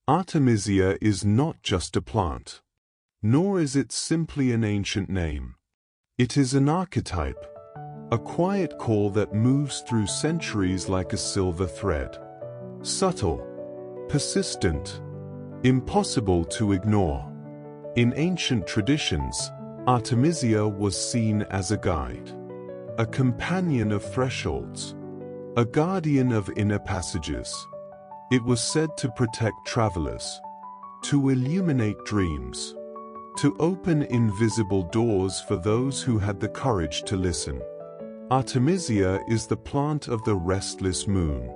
Artemisia is not just a plant, nor is it simply an ancient name. It is an archetype, a quiet call that moves through centuries like a silver thread. Subtle, persistent, impossible to ignore. In ancient traditions, Artemisia was seen as a guide, a companion of thresholds, a guardian of inner passages. It was said to protect travelers, to illuminate dreams, to open invisible doors for those who had the courage to listen. Artemisia is the plant of the restless moon,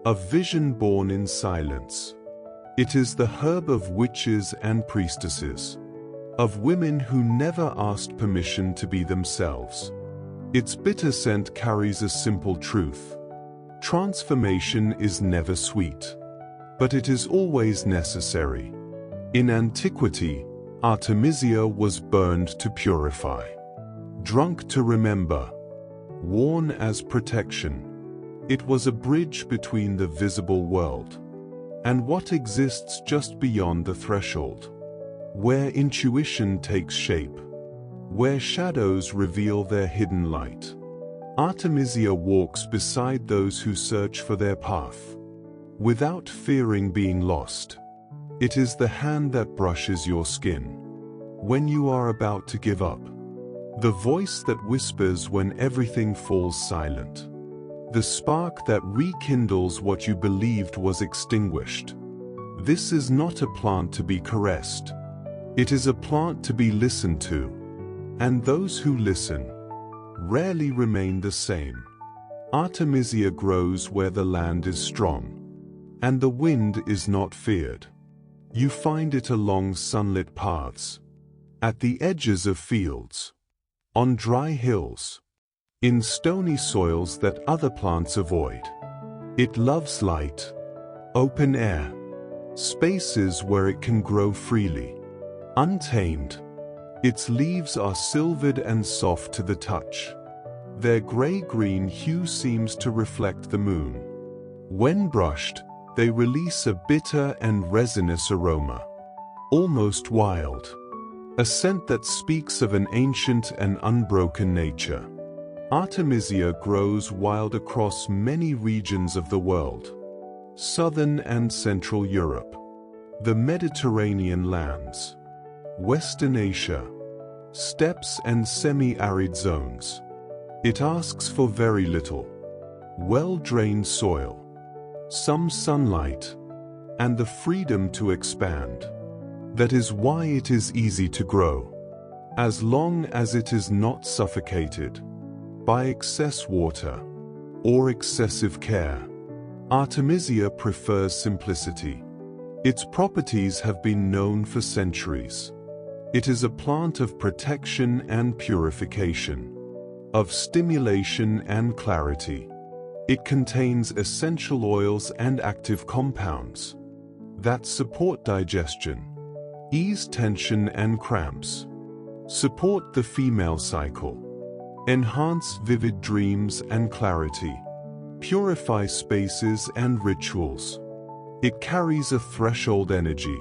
a vision born in silence. It is the herb of witches and priestesses, of women who never asked permission to be themselves. Its bitter scent carries a simple truth. Transformation is never sweet, but it is always necessary. In antiquity, Artemisia was burned to purify, drunk to remember, worn as protection. It was a bridge between the visible world and what exists just beyond the threshold, where intuition takes shape, where shadows reveal their hidden light. Artemisia walks beside those who search for their path, without fearing being lost. It is the hand that brushes your skin when you are about to give up, the voice that whispers when everything falls silent, the spark that rekindles what you believed was extinguished. This is not a plant to be caressed. It is a plant to be listened to, and those who listen rarely remain the same. Artemisia grows where the land is strong, and the wind is not feared. You find it along sunlit paths, at the edges of fields, on dry hills, in stony soils that other plants avoid. It loves light, open air, spaces where it can grow freely, untamed. Its leaves are silvered and soft to the touch. Their gray-green hue seems to reflect the moon. When brushed, they release a bitter and resinous aroma, almost wild, a scent that speaks of an ancient and unbroken nature. Artemisia grows wild across many regions of the world: southern and central Europe, the Mediterranean lands, Western Asia, steppes and semi-arid zones. It asks for very little: well-drained soil, some sunlight, and the freedom to expand. That is why it is easy to grow, as long as it is not suffocated by excess water or excessive care. Artemisia prefers simplicity. Its properties have been known for centuries. It is a plant of protection and purification, of stimulation and clarity. It contains essential oils and active compounds that support digestion, ease tension and cramps, support the female cycle, enhance vivid dreams and clarity, purify spaces and rituals. It carries a threshold energy.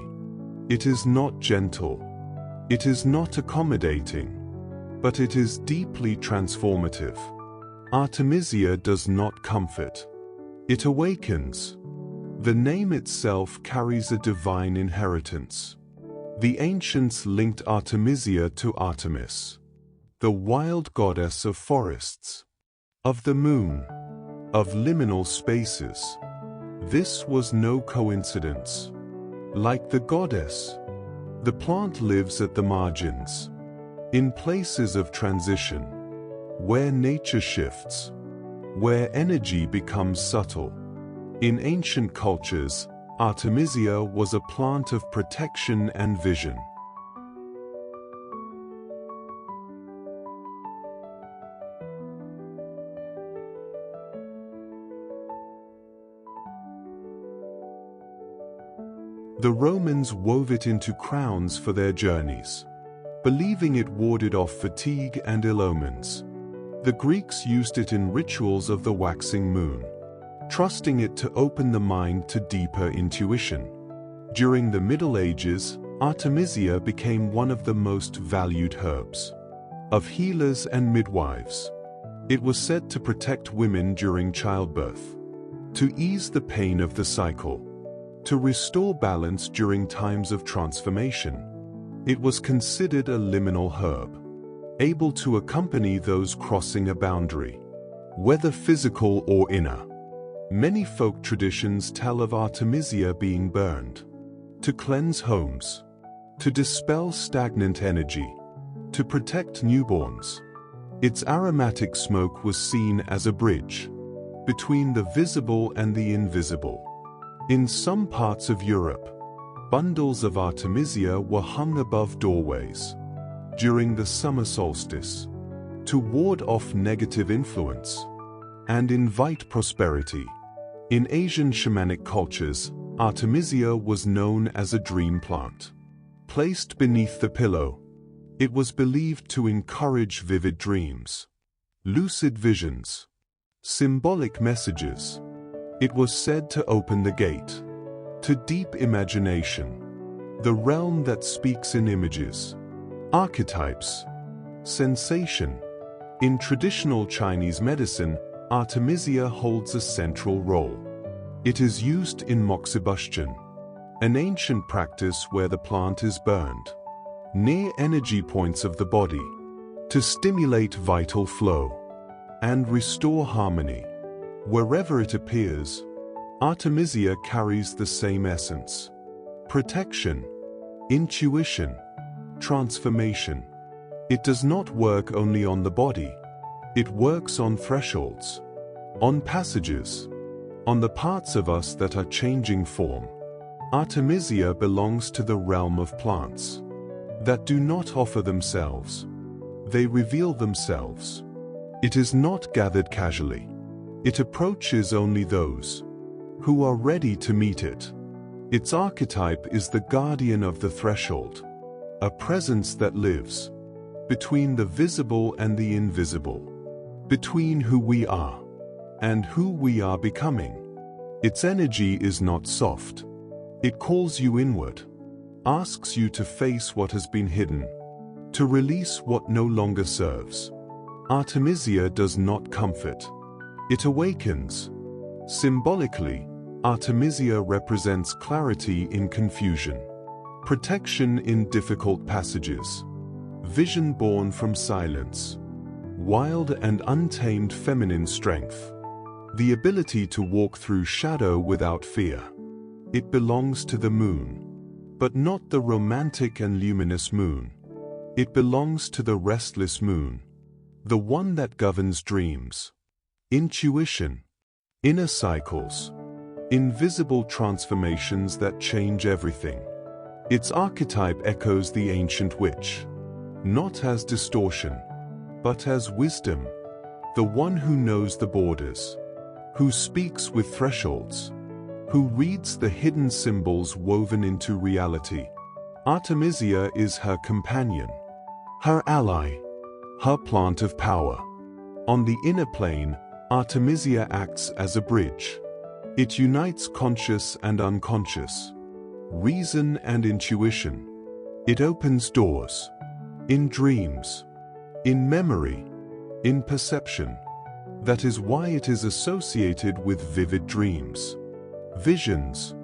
It is not gentle. It is not accommodating, but it is deeply transformative. Artemisia does not comfort. It awakens. The name itself carries a divine inheritance. The ancients linked Artemisia to Artemis, the wild goddess of forests, of the moon, of liminal spaces. This was no coincidence. Like the goddess, the plant lives at the margins, in places of transition, where nature shifts, where energy becomes subtle. In ancient cultures, Artemisia was a plant of protection and vision. The Romans wove it into crowns for their journeys, believing it warded off fatigue and ill omens. The Greeks used it in rituals of the waxing moon, trusting it to open the mind to deeper intuition. During the Middle Ages, Artemisia became one of the most valued herbs of healers and midwives. It was said to protect women during childbirth, to ease the pain of the cycle, to restore balance during times of transformation. It was considered a liminal herb, able to accompany those crossing a boundary, whether physical or inner. Many folk traditions tell of Artemisia being burned to cleanse homes, to dispel stagnant energy, to protect newborns. Its aromatic smoke was seen as a bridge between the visible and the invisible. In some parts of Europe, bundles of Artemisia were hung above doorways during the summer solstice to ward off negative influence and invite prosperity. In Asian shamanic cultures, Artemisia was known as a dream plant. Placed beneath the pillow, it was believed to encourage vivid dreams, lucid visions, symbolic messages. It was said to open the gate to deep imagination, the realm that speaks in images, archetypes, sensation. In traditional Chinese medicine, Artemisia holds a central role. It is used in moxibustion, an ancient practice where the plant is burned near energy points of the body to stimulate vital flow and restore harmony. Wherever it appears, Artemisia carries the same essence: protection, intuition, transformation. It does not work only on the body. It works on thresholds, on passages, on the parts of us that are changing form. Artemisia belongs to the realm of plants that do not offer themselves. They reveal themselves. It is not gathered casually. It approaches only those who are ready to meet it. Its archetype is the guardian of the threshold, a presence that lives between the visible and the invisible, between who we are and who we are becoming. Its energy is not soft. It calls you inward, asks you to face what has been hidden, to release what no longer serves. Artemisia does not comfort. It awakens. Symbolically, Artemisia represents clarity in confusion, protection in difficult passages, vision born from silence, wild and untamed feminine strength, the ability to walk through shadow without fear. It belongs to the moon, but not the romantic and luminous moon. It belongs to the restless moon, the one that governs dreams, intuition, inner cycles, invisible transformations that change everything. Its archetype echoes the ancient witch, not as distortion, but as wisdom, the one who knows the borders, who speaks with thresholds, who reads the hidden symbols woven into reality. Artemisia is her companion, her ally, her plant of power. On the inner plane, Artemisia acts as a bridge. It unites conscious and unconscious, reason and intuition. It opens doors, in dreams, in memory, in perception. That is why it is associated with vivid dreams, visions,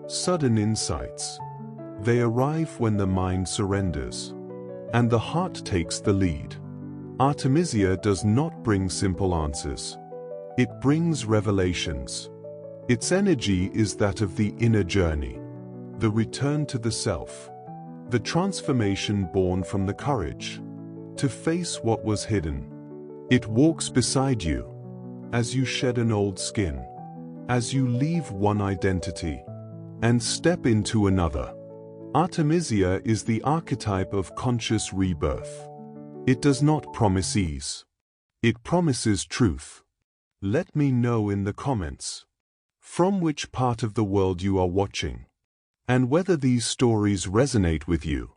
sudden insights. They arrive when the mind surrenders, and the heart takes the lead. Artemisia does not bring simple answers. It brings revelations. Its energy is that of the inner journey, the return to the self, the transformation born from the courage to face what was hidden. It walks beside you as you shed an old skin, as you leave one identity and step into another. Artemisia is the archetype of conscious rebirth. It does not promise ease. It promises truth. Let me know in the comments from which part of the world you are watching, and whether these stories resonate with you.